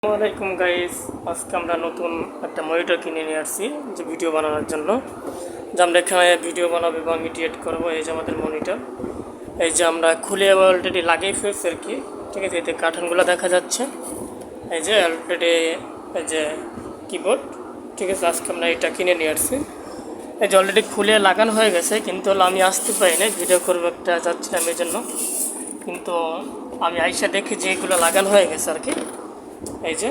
আসসালামাইকুম গাইস, আজকে আমরা নতুন একটা মনিটর কিনে নিয়ে আসছি যে ভিডিও বানানোর জন্য। যে আমরা এখানে ভিডিও বানাবো এবং এডিট করবো। এই যে আমাদের মনিটর, এই যে আমরা খুলে অলরেডি লাগিয়ে ফেলছি আর কি। ঠিক আছে, এতে কার্টুনগুলো দেখা যাচ্ছে। এই যে অলরেডি এই যে কিবোর্ড। ঠিক আছে, আজকে আমরা এটা কিনে নিয়ে আসছি। এই যে অলরেডি খুলে লাগানো হয়ে গেছে, কিন্তু আমি আসতে পারি না, ভিডিও করবো একটা যাচ্ছিলাম এই জন্য। কিন্তু আমি আইসা দেখি যে এগুলো লাগানো হয়ে গেছে আর কি। এই যে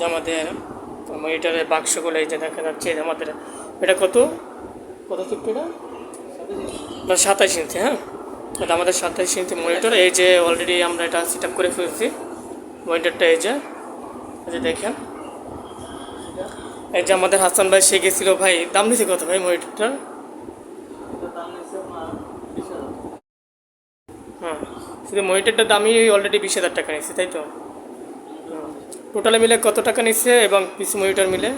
আমাদের মনিটরের বাক্সগুলো এই যে দেখা যাচ্ছে। আমাদের এটা কত কত ফিট? এটা 27 ইঞ্চি। হ্যাঁ, এটা আমাদের 27 ইঞ্চি মনিটর। এই যে অলরেডি আমরা এটা সেট আপ করে ফেলছি মনিটরটা। এই যে দেখেন, এই যে আমাদের হাসান ভাই সে গেছিল। ভাই দাম নিছে কত ভাই মনিটরটা? হ্যাঁ, শুধু মনিটরটার দামই অলরেডি 20,000 টাকা নিচ্ছে, তাই তো? টোটালে মিলে কত টাকা নিচ্ছে এবং পিসি মনিটর মিলে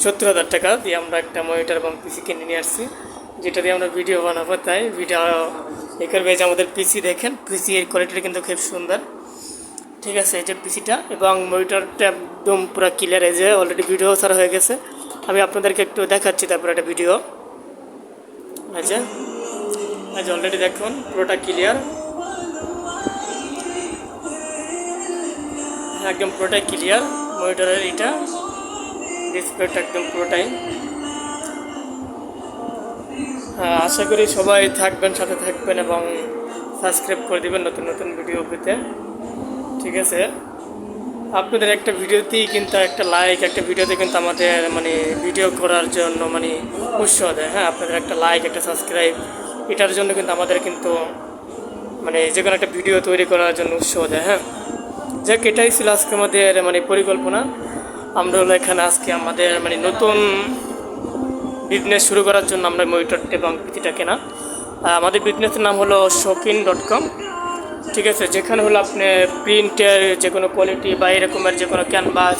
70,000 টাকা দিয়ে আমরা একটা মনিটর এবং পিসি কিনে নিয়ে আসছি, যেটা দিয়ে আমরা ভিডিও বানাবো। তাই ভিডিও এ করবে। যে আমাদের পিসি দেখেন, পিসি এর কোয়ালিটিটা কিন্তু খুব সুন্দর। ঠিক আছে, এই যে পিসিটা এবং মনিটরটা একদম পুরো ক্লিয়ার। এই যে অলরেডি ভিডিও ছাড়া হয়ে গেছে, আমি আপনাদেরকে একটু দেখাচ্ছি তারপর একটা ভিডিও। এই যে অলরেডি দেখুন পুরোটা ক্লিয়ার, একদম পুরোটাই ক্লিয়ার মনিটরের। এটা ডিসপ্লেটা একদম পুরোটাই। আশা করি সবাই থাকবেন, সাথে থাকবেন এবং সাবস্ক্রাইব করে দেবেন নতুন নতুন ভিডিও পেতে। ঠিক আছে, আপনাদের একটা ভিডিওতেই কিন্তু একটা লাইক, একটা ভিডিওতে কিন্তু আমাদের মানে ভিডিও করার জন্য মানে উৎসাহ দেয়। হ্যাঁ, আপনাদের একটা লাইক, একটা সাবস্ক্রাইব, এটার জন্য কিন্তু আমাদের কিন্তু মানে যে কোনো একটা ভিডিও তৈরি করার জন্য উৎসাহ দেয়। হ্যাঁ, যাক, এটাই ছিল আজকে আমাদের মানে পরিকল্পনা। আমরা হলো এখানে আজকে আমাদের মানে নতুন বিজনেস শুরু করার জন্য আমরা মনিটরটা এবং পিসিটা কেনা। আমাদের বিজনেসের নাম হলো showkin.com। ঠিক আছে, যেখানে হলো আপনি প্রিন্টের যে কোনো কোয়ালিটি বা এরকমের যে কোনো ক্যানভাস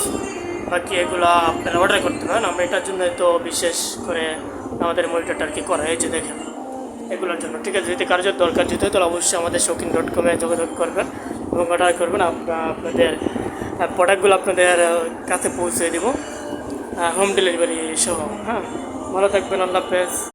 বাকি এগুলো আপনারা অর্ডার করতে পারেন। আমরা এটার জন্য তো বিশেষ করে আমাদের মনিটরটা আর কি করা হয়েছে দেখেন এগুলোর জন্য। ঠিক আছে, যদি কারোর দরকার যেতে হয় তাহলে অবশ্যই আমাদের showkin.com-এ যোগাযোগ করবেন এবং অর্ডার করবেন। আপনাদের প্রোডাক্টগুলো আপনাদের কাছে পৌঁছে দেবো হোম ডেলিভারি সহ। হ্যাঁ, ভালো থাকবেন, আল্লাহ হাফেজ।